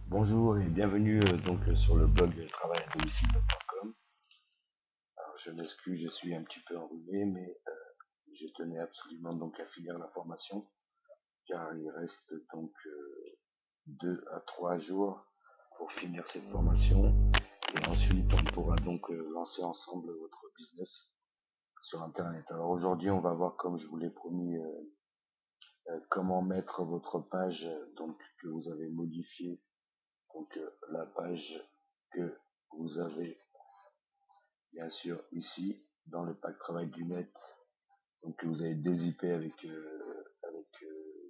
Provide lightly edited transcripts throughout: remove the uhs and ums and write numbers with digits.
Bonjour et bienvenue sur le blog travail-à-domicile.com. Alors je m'excuse, je suis un petit peu enrhumé, mais je tenais absolument à finir la formation, car il reste 2 à 3 jours pour finir cette formation, et ensuite on pourra lancer ensemble votre business sur Internet. Alors aujourd'hui on va voir, comme je vous l'ai promis, comment mettre votre page que vous avez modifiée, la page que vous avez bien sûr ici dans le pack travail du net, que vous avez dézippé avec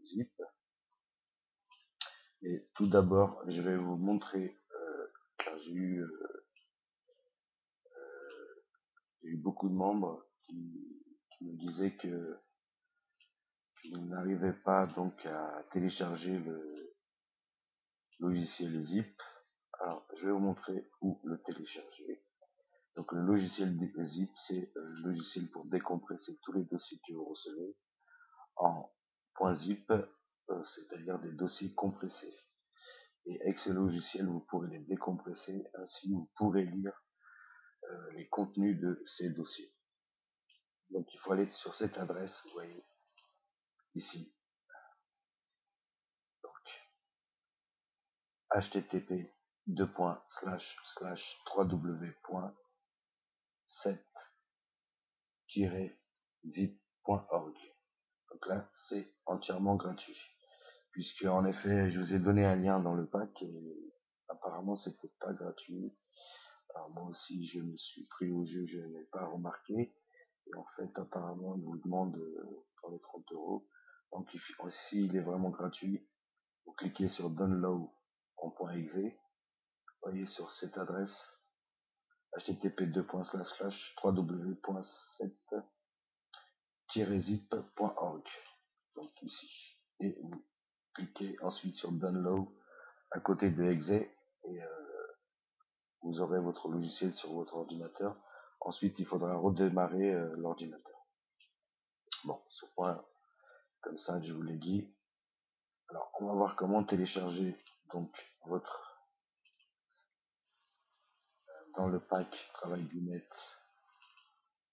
Zip. Et tout d'abord je vais vous montrer, car j'ai eu beaucoup de membres qui me disaient qu'ils n'arrivaient pas à télécharger le logiciel Zip. Alors je vais vous montrer où le télécharger. Donc le logiciel Zip, c'est le logiciel pour décompresser tous les dossiers que vous recevez en .zip, c'est-à-dire des dossiers compressés. Et avec ce logiciel, vous pourrez les décompresser, ainsi vous pourrez lire les contenus de ces dossiers. Donc il faut aller sur cette adresse, vous voyez ici, donc http://www.7-zip.org. Donc là, c'est entièrement gratuit, puisque en effet, je vous ai donné un lien dans le pack et apparemment c'était pas gratuit. Alors moi aussi, je me suis pris au jeu, je n'ai pas remarqué. Et en fait, apparemment, il vous demande pour les 30 euros. Donc ici, il est vraiment gratuit. Vous cliquez sur Download en .exe. Vous voyez sur cette adresse http://www.7-zip.org. Donc ici. Et vous cliquez ensuite sur Download à côté de exe et vous aurez votre logiciel sur votre ordinateur. Ensuite, il faudra redémarrer l'ordinateur. Bon, ce point, comme ça, je vous l'ai dit. Alors, on va voir comment télécharger votre dans le pack travail du net.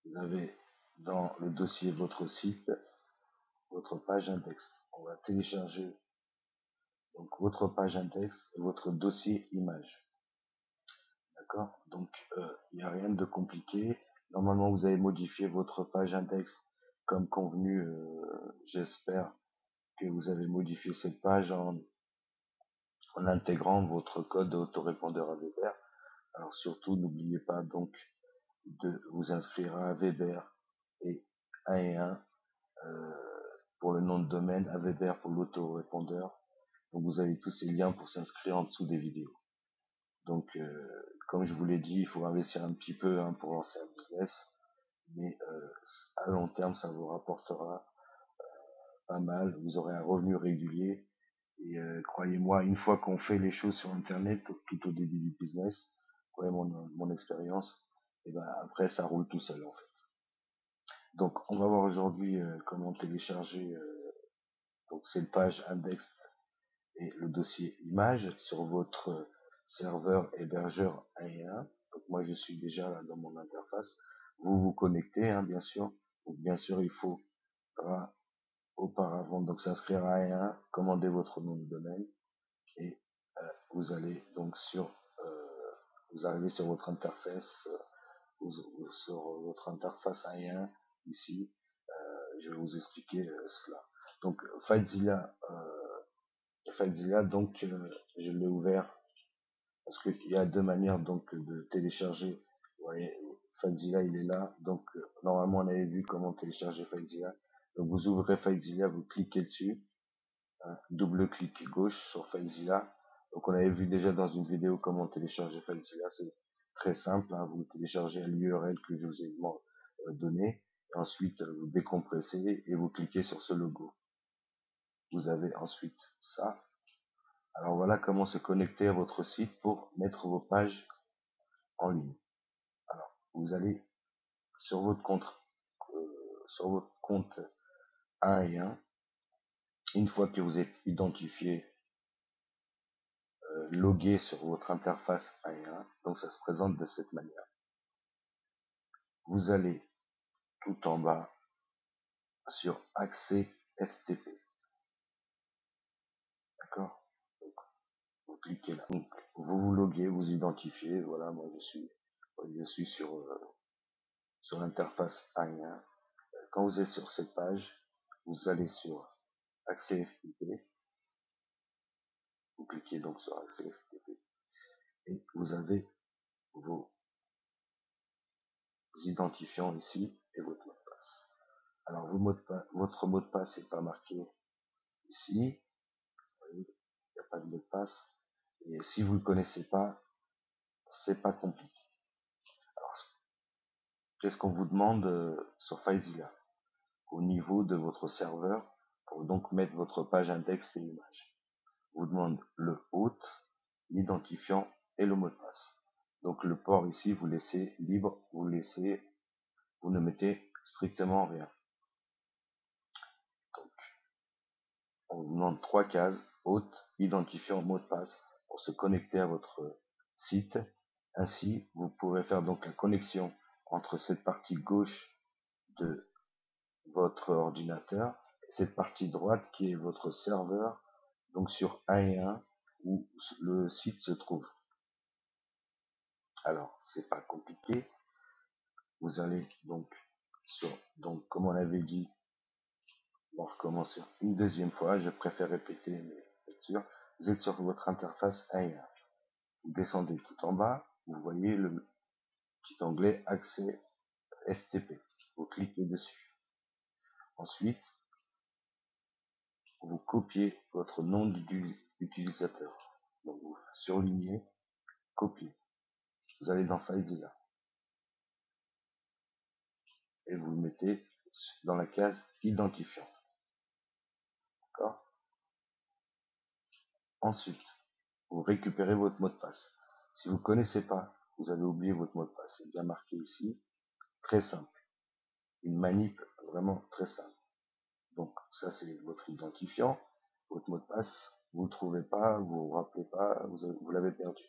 Vous avez dans le dossier votre site, votre page index. On va télécharger votre page index et votre dossier image. D'accord? Donc, il n'y a rien de compliqué. Normalement, vous avez modifié votre page index comme convenu. J'espère que vous avez modifié cette page en intégrant votre code autorépondeur à Weber. Alors surtout, n'oubliez pas de vous inscrire à Weber et 1 pour le nom de domaine, à Weber pour l'autorépondeur. Donc vous avez tous ces liens pour s'inscrire en dessous des vidéos. Donc comme je vous l'ai dit, il faut investir un petit peu pour lancer un business, mais à long terme, ça vous rapportera pas mal. Vous aurez un revenu régulier. Et croyez-moi, une fois qu'on fait les choses sur Internet, tout au début du business, voyez mon expérience, et ben après ça roule tout seul en fait. Donc on va voir aujourd'hui comment télécharger cette page index et le dossier image sur votre serveur hébergeur 1 et 1. Donc moi je suis déjà là dans mon interface. Vous vous connectez bien sûr. Donc bien sûr il faudra auparavant s'inscrire à 1 et 1, commander votre nom de domaine et vous allez vous arrivez sur votre interface sur votre interface 1 et 1 ici. Je vais vous expliquer cela. Donc FileZilla, je l'ai ouvert parce qu'il y a 2 manières de télécharger. Vous voyez, FileZilla il est là. Donc normalement on avait vu comment télécharger FileZilla. Donc vous ouvrez FileZilla, vous cliquez dessus, double clic gauche sur FileZilla. Donc on avait vu déjà dans une vidéo comment télécharger FileZilla. C'est très simple. Vous téléchargez à l'URL que je vous ai donné. Et ensuite vous décompressez et vous cliquez sur ce logo. Vous avez ensuite ça. Alors voilà comment se connecter à votre site pour mettre vos pages en ligne. Alors vous allez sur votre compte 1 et 1. Une fois que vous êtes identifié loguer sur votre interface A1. Donc ça se présente de cette manière. Vous allez tout en bas sur accès FTP. D'accord? Donc, vous cliquez là. Donc, vous vous loguez, vous identifiez. Voilà, moi je suis sur l'interface A1. Quand vous êtes sur cette page, vous allez sur accès FTP. Vous cliquez donc sur accès FTP et vous avez vos identifiants ici et votre mot de passe. Alors votre mot de passe n'est pas marqué ici. Vous voyez, il n'y a pas de mot de passe. Et si vous ne le connaissez pas, c'est pas compliqué. Alors, qu'est-ce qu'on vous demande sur FileZilla au niveau de votre serveur pour donc mettre votre page index et image? On vous demande le hôte, l'identifiant et le mot de passe. Donc le port ici, vous laissez libre, vous ne mettez strictement rien. Donc, on vous demande 3 cases, hôte, identifiant, mot de passe, pour se connecter à votre site. Ainsi, vous pourrez faire donc la connexion entre cette partie gauche de votre ordinateur et cette partie droite qui est votre serveur, donc sur A1 où le site se trouve. Alors, c'est pas compliqué. Vous allez donc comme on l'avait dit, on va recommencer une deuxième fois. Je préfère répéter, mais être sûr. Vous êtes sur votre interface A1. Vous descendez tout en bas. Vous voyez le petit onglet accès FTP. Vous cliquez dessus. Ensuite, vous copiez votre nom d'utilisateur. Donc vous surlignez, copiez. Vous allez dans FileZilla et vous le mettez dans la case identifiant. D'accord? Ensuite, vous récupérez votre mot de passe. Si vous ne connaissez pas, vous avez oublié votre mot de passe. C'est bien marqué ici. Très simple. Une manip vraiment très simple. Donc ça c'est votre identifiant. Votre mot de passe, vous ne le trouvez pas, vous vous rappelez pas, vous l'avez perdu.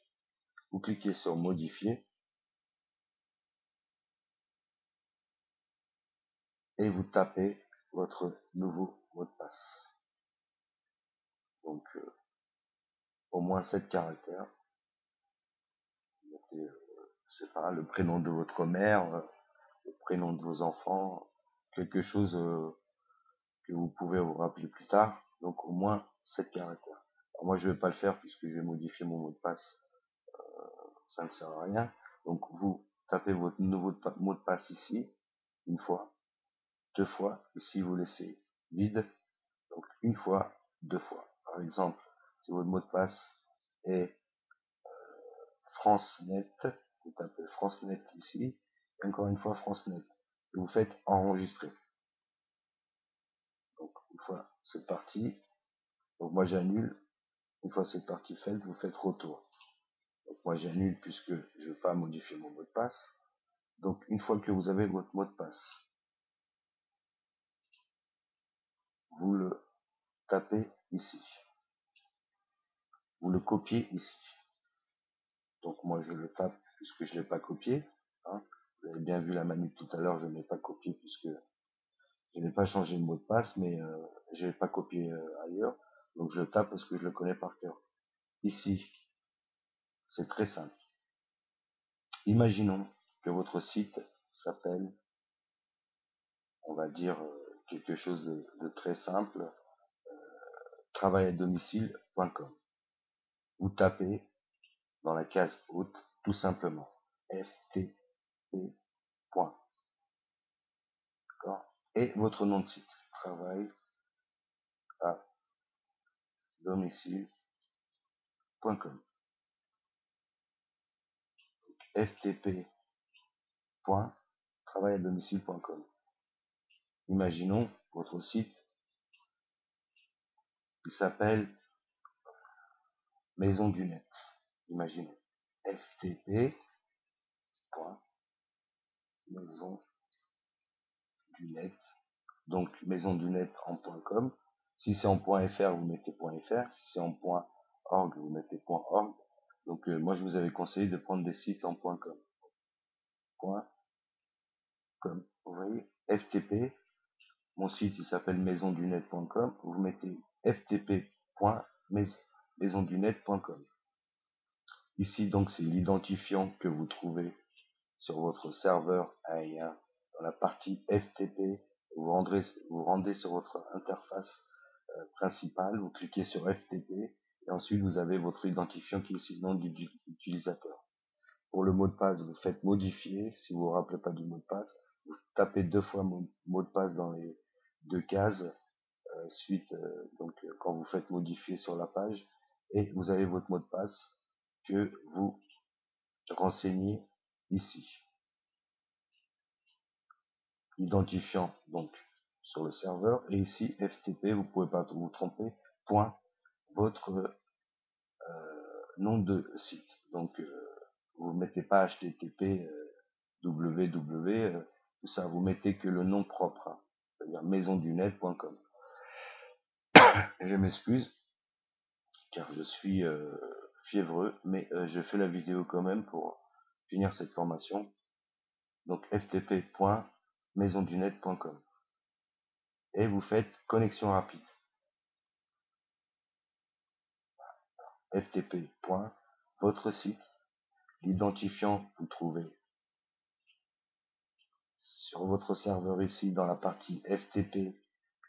Vous cliquez sur modifier et vous tapez votre nouveau mot de passe. Donc au moins 7 caractères. Vous mettez, je sais pas, le prénom de votre mère, le prénom de vos enfants, quelque chose que vous pouvez vous rappeler plus tard. Donc au moins 7 caractères. Alors, moi je vais pas le faire puisque je vais modifier mon mot de passe. Ça ne sert à rien. Donc vous tapez votre nouveau mot de passe ici, une fois, 2 fois, ici vous laissez vide, donc une fois, 2 fois. Par exemple, si votre mot de passe est FranceNet, vous tapez FranceNet ici, et encore une fois FranceNet, et vous faites enregistrer. Donc une fois c'est parti, donc moi j'annule, une fois cette partie faite, vous faites retour. Donc moi j'annule puisque je ne veux pas modifier mon mot de passe. Donc une fois que vous avez votre mot de passe, vous le tapez ici. Vous le copiez ici. Donc moi je le tape puisque je ne l'ai pas copié. Hein. Vous avez bien vu la manip tout à l'heure, je ne l'ai pas copié puisque je n'ai pas changé le mot de passe, mais je n'ai pas copié ailleurs. Donc je le tape parce que je le connais par cœur. Ici, c'est très simple. Imaginons que votre site s'appelle, on va dire quelque chose de très simple, travailladomicile.com. Vous tapez dans la case haute tout simplement ftp. D'accord. Et votre nom de site, travail à domicile.com. ftp.travailladomicile.com. Imaginons votre site, il s'appelle Maison du Net. Imaginons ftp.maison du net. Donc maison du net en .com. Si c'est en .fr, vous mettez .fr. Si c'est en .org, vous mettez .org. Donc moi je vous avais conseillé de prendre des sites en .com. .com. Vous voyez, FTP, mon site il s'appelle maisondunet.com, vous mettez ftp.maisondunet.com. Ici donc c'est l'identifiant que vous trouvez sur votre serveur AES dans la partie FTP. Vous rendez sur votre interface principale, vous cliquez sur FTP et ensuite vous avez votre identifiant qui est ici, le nom du utilisateur. Pour le mot de passe, vous faites modifier. Si vous ne vous rappelez pas du mot de passe, vous tapez 2 fois mot de passe dans les 2 cases. Quand vous faites modifier sur la page, et vous avez votre mot de passe que vous renseignez ici. Identifiant donc sur le serveur, et ici FTP, vous ne pouvez pas vous tromper, point, votre nom de site. Donc vous ne mettez pas HTTP, www, tout ça, vous mettez que le nom propre, hein, c'est-à-dire maisondunet.com. Je m'excuse, car je suis fiévreux, mais je fais la vidéo quand même pour finir cette formation. Donc ftp.maisondunet.com. Et vous faites connexion rapide. ftp. Votre site, l'identifiant que vous trouvez sur votre serveur ici dans la partie FTP.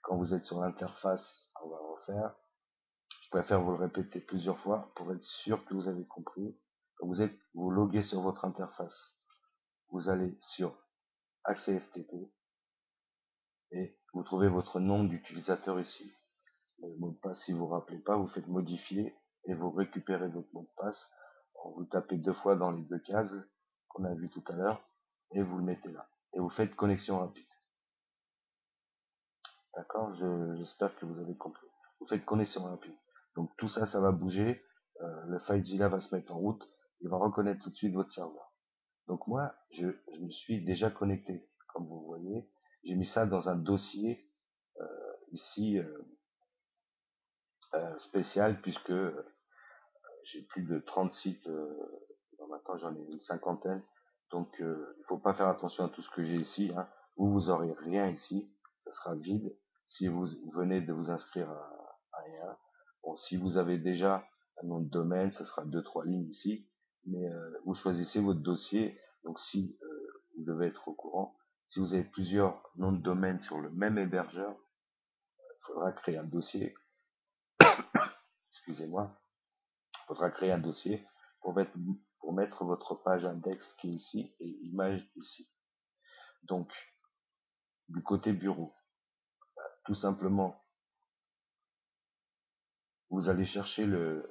Quand vous êtes sur l'interface, on va refaire. Je préfère vous le répéter plusieurs fois pour être sûr que vous avez compris. Quand vous loguez sur votre interface, vous allez sur Accès FTP et vous trouvez votre nom d'utilisateur ici. Le mot de passe, si vous ne vous rappelez pas, vous faites modifier et vous récupérez votre mot de passe. Vous tapez 2 fois dans les 2 cases qu'on a vu tout à l'heure et vous le mettez là. Et vous faites connexion rapide. D'accord? J'espère que vous avez compris. Vous faites connexion rapide. Donc tout ça, ça va bouger. Le FileZilla va se mettre en route. Il va reconnaître tout de suite votre serveur. Donc moi, je me suis déjà connecté. Comme vous voyez, j'ai mis ça dans un dossier ici spécial puisque j'ai plus de 30 sites. Maintenant, j'en ai une cinquantaine. Donc il ne faut pas faire attention à tout ce que j'ai ici. Hein. Vous aurez rien ici. Ça sera vide. Si vous venez de vous inscrire à rien. Bon, si vous avez déjà un nom de domaine, ce sera 2-3 lignes ici. Mais vous choisissez votre dossier. Donc si vous devez être au courant, si vous avez plusieurs noms de domaine sur le même hébergeur, il faudra créer un dossier. Excusez-moi. Il faudra créer un dossier pour mettre votre page index qui est ici et image ici. Donc, du côté bureau, tout simplement, vous allez chercher le...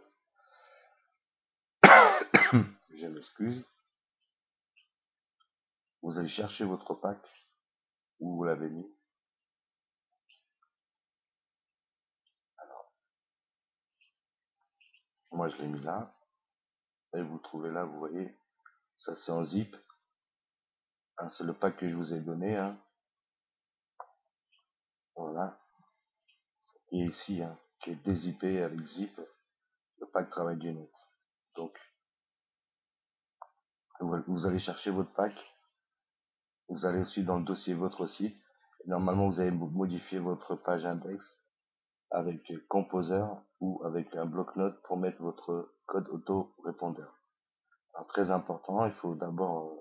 Je m'excuse. Vous allez chercher votre pack où vous l'avez mis. Alors, moi je l'ai mis là. Et vous trouvez là, vous voyez, ça c'est en zip. Hein, c'est le pack que je vous ai donné. Hein. Voilà. Et ici, hein, qui est dézippé avec zip, le pack travail du net. Donc, vous allez chercher votre pack. Vous allez aussi dans le dossier votre site. Et normalement, vous allez modifier votre page index avec Composer ou avec un bloc-notes pour mettre votre code auto-répondeur. Alors, très important, il faut d'abord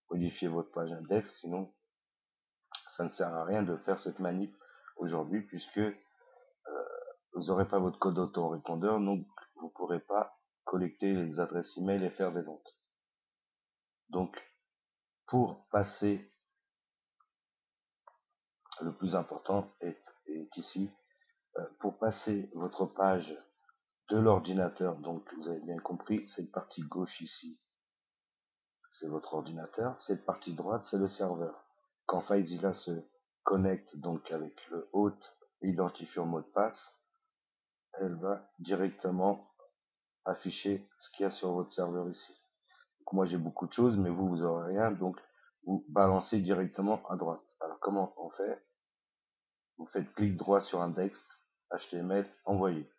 modifier votre page index, sinon ça ne sert à rien de faire cette manip aujourd'hui puisque vous n'aurez pas votre code auto-répondeur, donc vous ne pourrez pas collecter les adresses email et faire des ventes. Donc, pour passer, le plus important est ici, pour passer votre page de l'ordinateur, donc vous avez bien compris, cette partie gauche ici, c'est votre ordinateur, cette partie droite, c'est le serveur. Quand FileZilla se connecte donc avec le hôte identifiant mot de passe, elle va directement afficher ce qu'il y a sur votre serveur ici. Donc moi j'ai beaucoup de choses, mais vous aurez rien, donc vous balancez directement à droite. Alors comment on fait? Vous faites clic droit sur index, HTML, envoyer.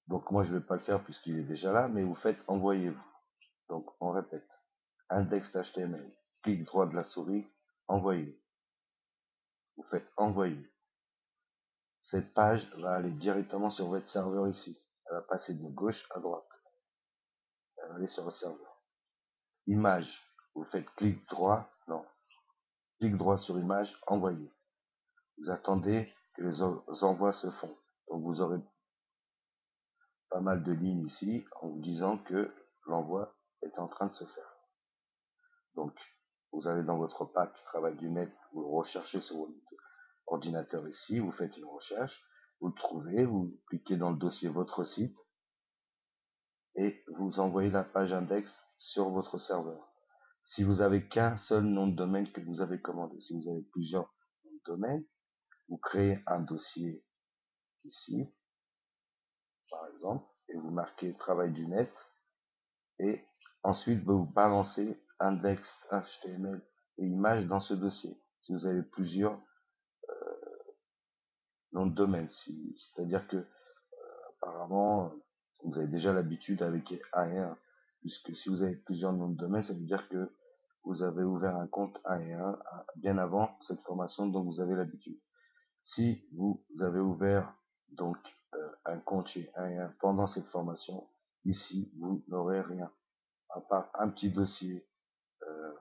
Donc moi je vais pas le faire puisqu'il est déjà là, mais vous faites envoyez-vous. Donc on répète. Index HTML. Clic droit de la souris, envoyer. Vous faites envoyer. Cette page va aller directement sur votre serveur ici. Elle va passer de gauche à droite. Elle va aller sur le serveur. Image. Vous faites clic droit, non. Clic droit sur image, envoyer. Vous attendez que les envois se font. Donc vous aurez pas mal de lignes ici en vous disant que l'envoi est en train de se faire. Donc, vous allez dans votre pack travail du net, vous le recherchez sur votre ordinateur ici, vous faites une recherche, vous le trouvez, vous cliquez dans le dossier votre site et vous envoyez la page index sur votre serveur. Si vous avez qu'un seul nom de domaine que vous avez commandé, si vous avez plusieurs noms de domaine, vous créez un dossier ici, par exemple, et vous marquez travail du net et ensuite vous balancez index HTML et images dans ce dossier. Si vous avez plusieurs noms de domaine, c'est-à-dire que apparemment vous avez déjà l'habitude avec A1, puisque si vous avez plusieurs noms de domaine, ça veut dire que vous avez ouvert un compte A1 bien avant cette formation dont vous avez l'habitude. Si vous avez ouvert donc un compte chez A1 pendant cette formation, ici vous n'aurez rien, à part un petit dossier euh,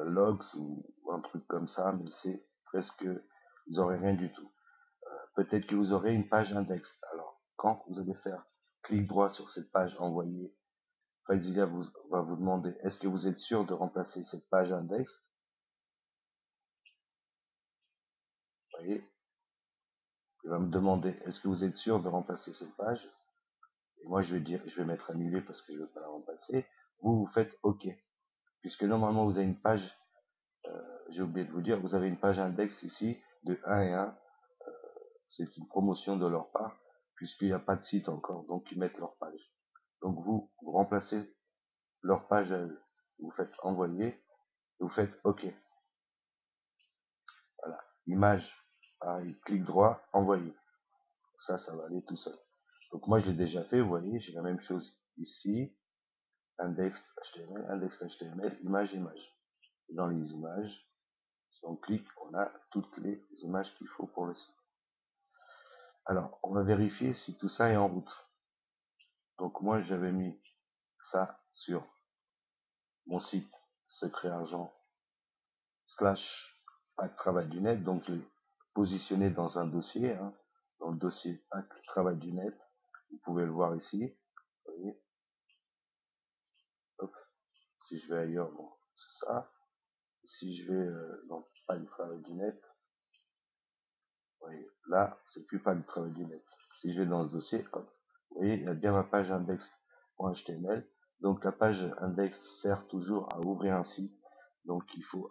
logs ou un truc comme ça, mais c'est presque, vous n'aurez rien du tout. Peut-être que vous aurez une page index. Alors, quand vous allez faire clic droit sur cette page envoyée, Filezilia va vous demander est-ce que vous êtes sûr de remplacer cette page index. Vous voyez, il va me demander est-ce que vous êtes sûr de remplacer cette page. Et moi, je vais dire, je vais mettre annulé parce que je ne veux pas la remplacer. Vous faites OK. Puisque normalement, vous avez une page, j'ai oublié de vous dire, vous avez une page index ici de 1 et 1. C'est une promotion de leur part, puisqu'il n'y a pas de site encore, donc ils mettent leur page. Donc vous remplacez leur page à eux. Vous faites envoyer, vous faites OK. Voilà. Image, pareil, clic droit, envoyer. Ça va aller tout seul. Donc moi je l'ai déjà fait, vous voyez, j'ai la même chose ici, index HTML, image, image. Et dans les images, si on clique, on a toutes les images qu'il faut pour le site. Alors, on va vérifier si tout ça est en route. Donc moi j'avais mis ça sur mon site secret argent / pack travail du net, donc je l'ai positionné dans un dossier, hein, dans le dossier pack travail du net, vous pouvez le voir ici, vous voyez, hop, si je vais ailleurs, bon, c'est ça, si je vais dans pack travail du net, vous voyez, là, c'est plus pack travail du net, si je vais dans ce dossier, hop, vous voyez, il y a bien ma page index.html, donc la page index sert toujours à ouvrir un site, donc il faut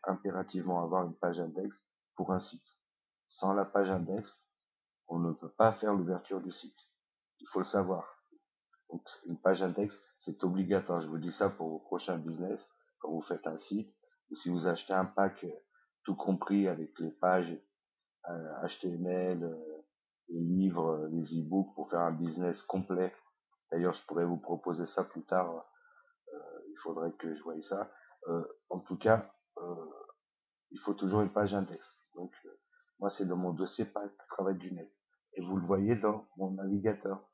impérativement avoir une page index pour un site. Sans la page index, on ne peut pas faire l'ouverture du site. Il faut le savoir. Donc, une page index, c'est obligatoire. Je vous dis ça pour vos prochains business, quand vous faites un site, ou si vous achetez un pack tout compris avec les pages HTML, les livres, les e-books pour faire un business complet. D'ailleurs, je pourrais vous proposer ça plus tard. Il faudrait que je voie ça. En tout cas, il faut toujours une page index. Donc, moi, c'est dans mon dossier pack travail du net. Et vous le voyez dans mon navigateur.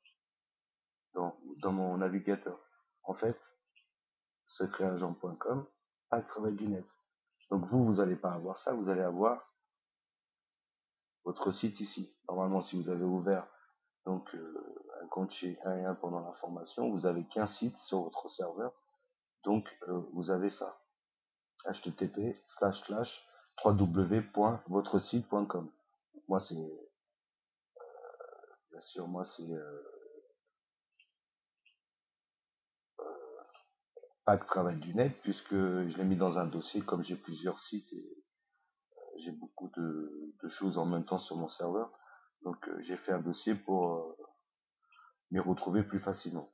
Dans mon navigateur. En fait, secretagent.com, pack travail du net. Donc vous n'allez pas avoir ça, vous allez avoir votre site ici. Normalement, si vous avez ouvert donc un compte chez 1 et 1 pendant la formation, vous avez qu'un site sur votre serveur. Donc vous avez ça. http://www.votresite.com. Moi c'est bien sûr moi c'est pack travail du net puisque je l'ai mis dans un dossier comme j'ai plusieurs sites et j'ai beaucoup de choses en même temps sur mon serveur. Donc j'ai fait un dossier pour m'y retrouver plus facilement.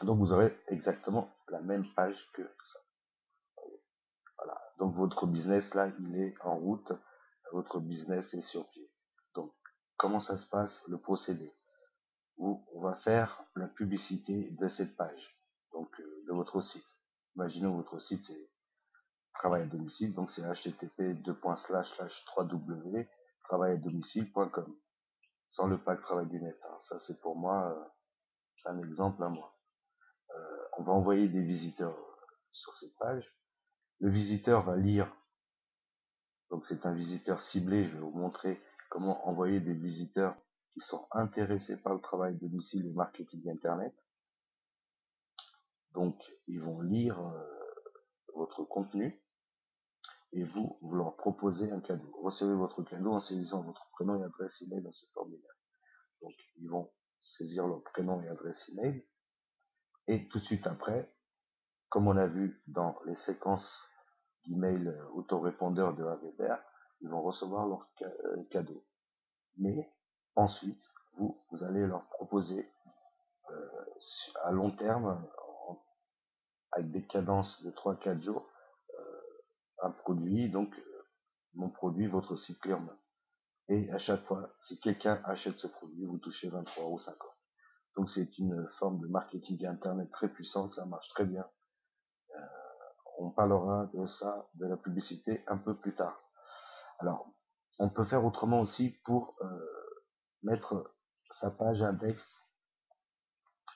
Donc vous aurez exactement la même page que ça. Voilà. Donc votre business là, il est en route. Votre business est sur pied. Donc comment ça se passe le procédé? où on va faire la publicité de cette page, donc de votre site. Imaginons votre site c'est travail à domicile, donc c'est http://3w travail-à-domicile.com, sans le pack travail du net. Hein. Ça c'est pour moi, c'est un exemple à moi. On va envoyer des visiteurs sur cette page. Le visiteur va lire, donc c'est un visiteur ciblé. Je vais vous montrer comment envoyer des visiteurs qui sont intéressés par le travail à domicile et marketing internet. Donc ils vont lire votre contenu et vous leur proposez un cadeau. Vous recevez votre cadeau en saisissant votre prénom et adresse email dans ce formulaire. Donc ils vont saisir leur prénom et adresse email et tout de suite après, comme on a vu dans les séquences d'email autorépondeurs de Weber, ils vont recevoir leur cadeau. Mais ensuite, vous allez leur proposer à long terme, avec des cadences de 3-4 jours, un produit, donc mon produit, votre site clé en main. Et à chaque fois, si quelqu'un achète ce produit, vous touchez 23 ou 50. Donc c'est une forme de marketing internet très puissante, ça marche très bien. On parlera de ça, de la publicité, un peu plus tard. Alors, on peut faire autrement aussi pour mettre sa page index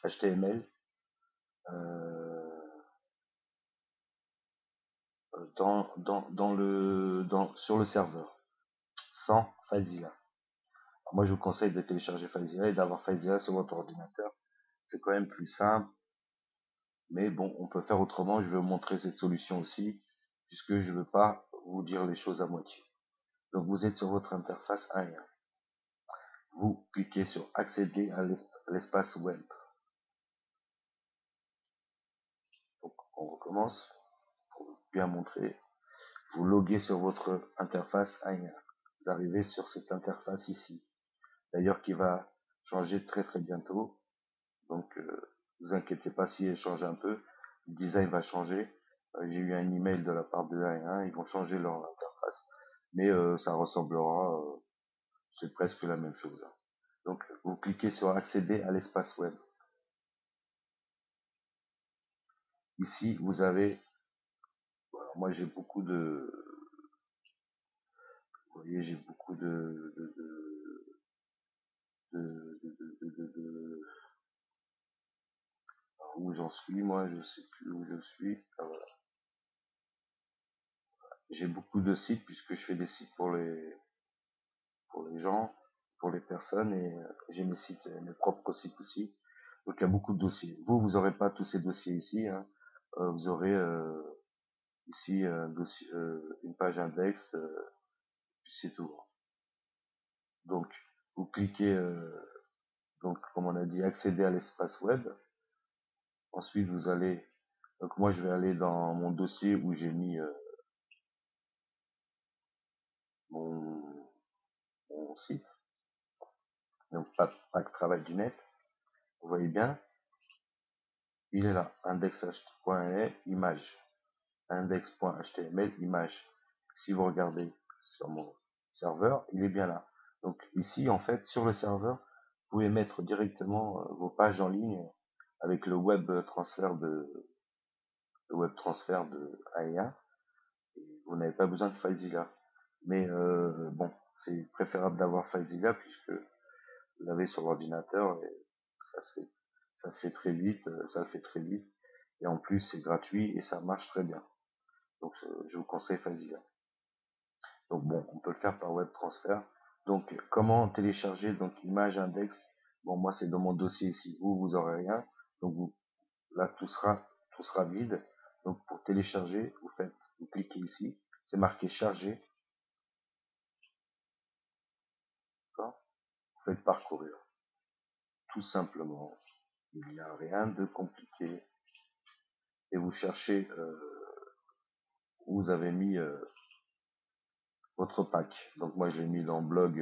HTML sur le serveur, sans FileZilla. Moi, je vous conseille de télécharger FileZilla et d'avoir FileZilla sur votre ordinateur. C'est quand même plus simple. Mais bon, on peut faire autrement. Je vais vous montrer cette solution aussi, puisque je ne veux pas vous dire les choses à moitié. Donc, vous êtes sur votre interface 1.1. Vous cliquez sur accéder à l'espace web. Donc, on recommence pour bien montrer. Vous loguez sur votre interface 1.1. Vous arrivez sur cette interface ici. D'ailleurs, qui va changer très très bientôt. Donc, vous inquiétez pas si elle change un peu. Le design va changer. J'ai eu un email de la part de 1.1. Ils vont changer leur interface. Mais ça ressemblera. C'est presque la même chose. Donc, vous cliquez sur accéder à l'espace web. Ici, vous avez. Voilà, moi, j'ai beaucoup de. Vous voyez, j'ai beaucoup de où j'en suis, moi, je sais plus où je suis. Ah, voilà. J'ai beaucoup de sites puisque je fais des sites pour les gens, pour les personnes et j'ai mes sites, mes propres sites aussi. Donc il y a beaucoup de dossiers. Vous aurez pas tous ces dossiers ici. Hein. Vous aurez ici dossier, une page index, puis c'est tout. Donc vous cliquez, donc comme on a dit, accéder à l'espace web. Ensuite vous allez, donc moi je vais aller dans mon dossier où j'ai mis mon site. Donc pack travail du net. Vous voyez bien, il est là, index.html image, index.html image. Si vous regardez sur mon serveur, il est bien là. Donc ici, en fait, sur le serveur, vous pouvez mettre directement vos pages en ligne avec le web transfert de AEA. Vous n'avez pas besoin de FileZilla. Mais bon, c'est préférable d'avoir FileZilla puisque vous l'avez sur l'ordinateur et ça se fait très vite, ça le fait très vite. Et en plus, c'est gratuit et ça marche très bien. Donc, je vous conseille FileZilla. Donc bon, on peut le faire par web transfert. Donc, comment télécharger donc image index? Bon, moi c'est dans mon dossier ici. Vous aurez rien. Donc là tout sera vide. Donc pour télécharger, vous cliquez ici. C'est marqué charger. Vous faites parcourir. Tout simplement. Il n'y a rien de compliqué. Et vous cherchez où vous avez mis votre pack. Donc moi je l'ai mis dans blog.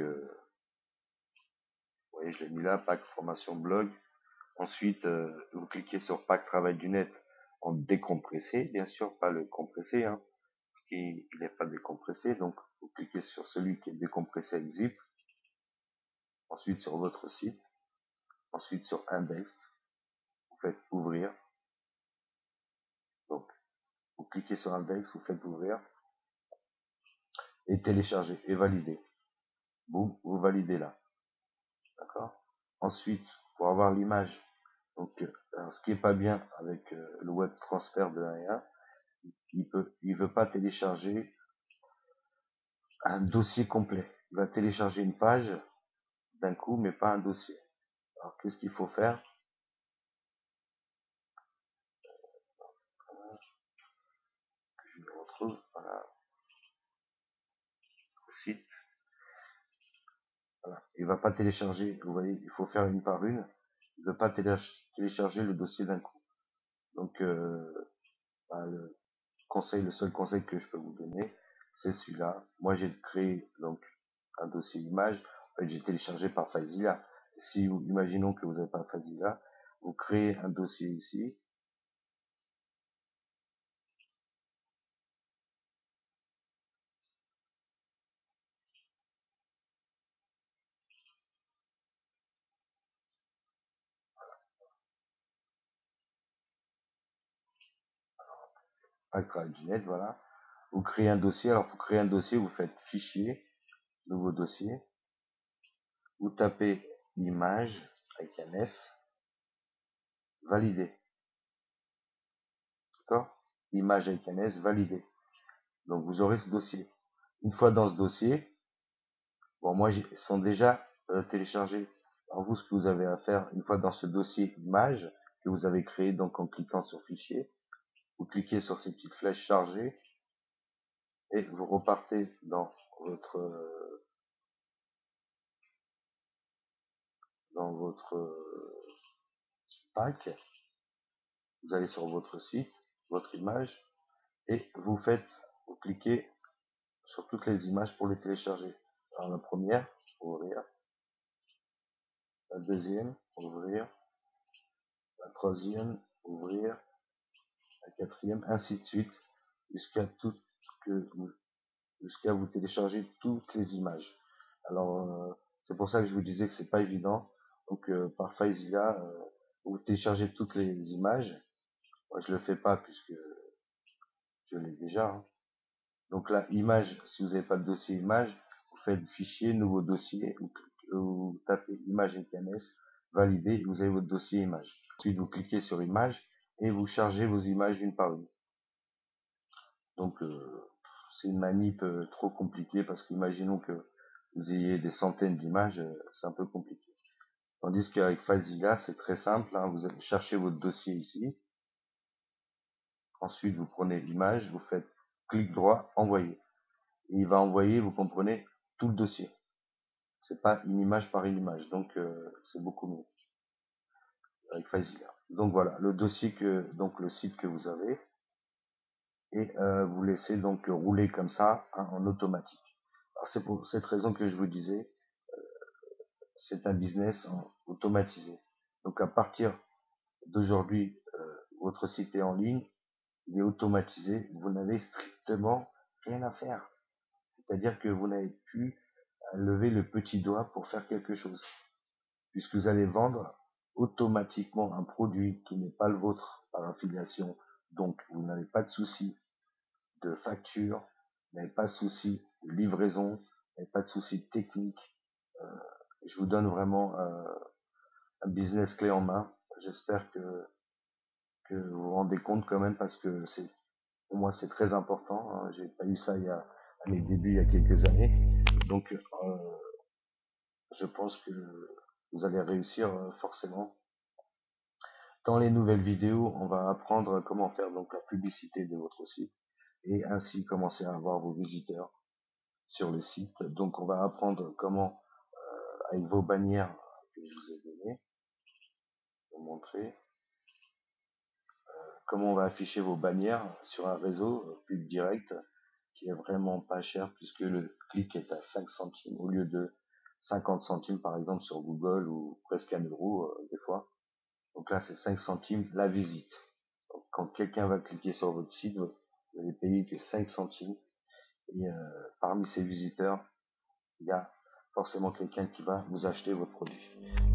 Vous voyez, je l'ai mis là, pack formation blog. Ensuite, vous cliquez sur pack travail du net en décompressé, bien sûr, pas le compressé, hein, parce qu'il n'est pas décompressé. Donc, vous cliquez sur celui qui est décompressé avec zip. Ensuite, sur votre site, Ensuite, sur index, vous faites ouvrir. Donc, vous cliquez sur index, vous faites ouvrir et télécharger et valider. Boum, vous validez là. D'accord? Ensuite, pour avoir l'image, donc, alors, ce qui est pas bien avec le web transfert de l'AE1, il veut pas télécharger un dossier complet. Il va télécharger une page d'un coup, mais pas un dossier. Alors, qu'est-ce qu'il faut faire? Que je me retrouve, voilà, au site. Voilà. Il va pas télécharger, vous voyez, il faut faire une par une. Il ne veut pas télécharger le dossier d'un coup. Donc, bah, le seul conseil que je peux vous donner, c'est celui-là. Moi, j'ai créé donc un dossier image. En fait, j'ai téléchargé par FileZilla. Si vous, imaginons que vous n'avez pas FileZilla, vous créez un dossier ici. Net, voilà. Vous créez un dossier. Alors, pour créer un dossier, vous faites fichier, nouveau dossier. Vous tapez image avec un S, validé. D'accord? Image avec un S, validé. Donc, vous aurez ce dossier. Une fois dans ce dossier, bon, moi, ils sont déjà téléchargés. Alors, vous, ce que vous avez à faire, une fois dans ce dossier image que vous avez créé, donc en cliquant sur fichier, vous cliquez sur ces petites flèches chargées et vous repartez dans votre pack. Vous allez sur votre site, votre image, et vous cliquez sur toutes les images pour les télécharger. Alors, la première, ouvrir. La deuxième, ouvrir. La troisième, ouvrir. La quatrième, ainsi de suite, jusqu'à tout que jusqu'à vous télécharger toutes les images. Alors, c'est pour ça que je vous disais que c'est pas évident. Donc, par FileZilla, vous téléchargez toutes les images. Moi, je le fais pas puisque je l'ai déjà, hein. Donc là, image, si vous n'avez pas de dossier image, vous faites fichier, nouveau dossier, vous tapez image avec un S, validé, vous avez votre dossier image. Ensuite, vous cliquez sur image et vous chargez vos images une par une. Donc, c'est une manip trop compliquée parce qu'imaginons que vous ayez des centaines d'images, c'est un peu compliqué. Tandis qu'avec FileZilla, c'est très simple, hein, vous cherchez votre dossier ici. Ensuite, vous prenez l'image, vous faites clic droit, envoyer. Et il va envoyer, vous comprenez, tout le dossier. C'est pas une image par une image, donc c'est beaucoup mieux avec FileZilla. Donc voilà, le dossier donc le site que vous avez, et vous laissez donc rouler comme ça, hein, en automatique. Alors c'est pour cette raison que je vous disais, c'est un business automatisé. Donc à partir d'aujourd'hui, votre site est en ligne, il est automatisé, vous n'avez strictement rien à faire. C'est-à-dire que vous n'avez plus à lever le petit doigt pour faire quelque chose, puisque vous allez vendre automatiquement un produit qui n'est pas le vôtre par affiliation. Donc vous n'avez pas de souci de facture, vous n'avez pas de souci de livraison, vous n'avez pas de souci technique. Euh, je vous donne vraiment un business clé en main. J'espère que vous vous rendez compte quand même parce que pour moi c'est très important, hein. J'ai pas eu ça à mes débuts il y a quelques années. Donc je pense que vous allez réussir forcément. Dans les nouvelles vidéos, on va apprendre comment faire donc la publicité de votre site et ainsi commencer à avoir vos visiteurs sur le site. Donc on va apprendre comment, avec vos bannières que je vous ai données, vous montrer comment on va afficher vos bannières sur un réseau pub direct qui est vraiment pas cher puisque le clic est à 5 centimes au lieu de 50 centimes par exemple sur Google ou presque 1 € des fois. Donc là c'est 5 centimes la visite. Donc, quand quelqu'un va cliquer sur votre site, vous allez payer que 5 centimes et parmi ces visiteurs, il y a forcément quelqu'un qui va vous acheter votre produit.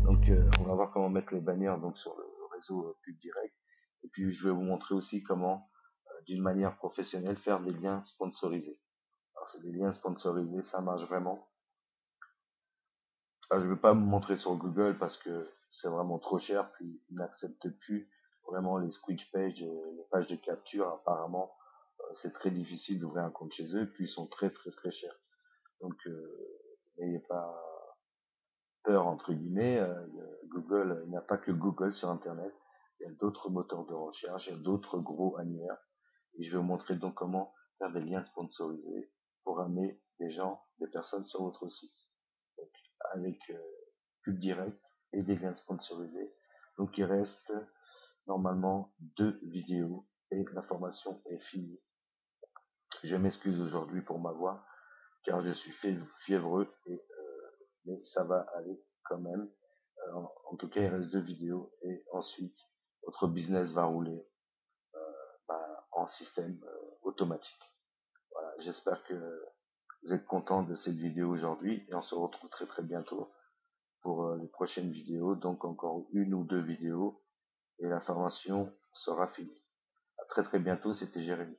Donc on va voir comment mettre les bannières donc sur le réseau pub direct. Et puis je vais vous montrer aussi comment, d'une manière professionnelle, faire des liens sponsorisés. Alors c'est des liens sponsorisés, ça marche vraiment. Alors, je ne vais pas me montrer sur Google parce que c'est vraiment trop cher, puis ils n'acceptent plus vraiment les squeeze pages, les pages de capture. Apparemment, c'est très difficile d'ouvrir un compte chez eux, puis ils sont très très très chers. Donc n'ayez pas peur entre guillemets. Google, il n'y a pas que Google sur Internet. Il y a d'autres moteurs de recherche, il y a d'autres gros annuaires. Et je vais vous montrer donc comment faire des liens sponsorisés pour amener des gens, des personnes sur votre site. Donc, avec pub direct et des liens sponsorisés. Donc il reste normalement 2 vidéos et la formation est finie. Je m'excuse aujourd'hui pour ma voix car je suis fiévreux et mais ça va aller quand même. En tout cas, il reste 2 vidéos et ensuite votre business va rouler en système automatique. Voilà, j'espère que vous êtes content de cette vidéo aujourd'hui et on se retrouve très très bientôt pour les prochaines vidéos. Donc encore 1 ou 2 vidéos et la formation sera finie. À très très bientôt, c'était Jérémy.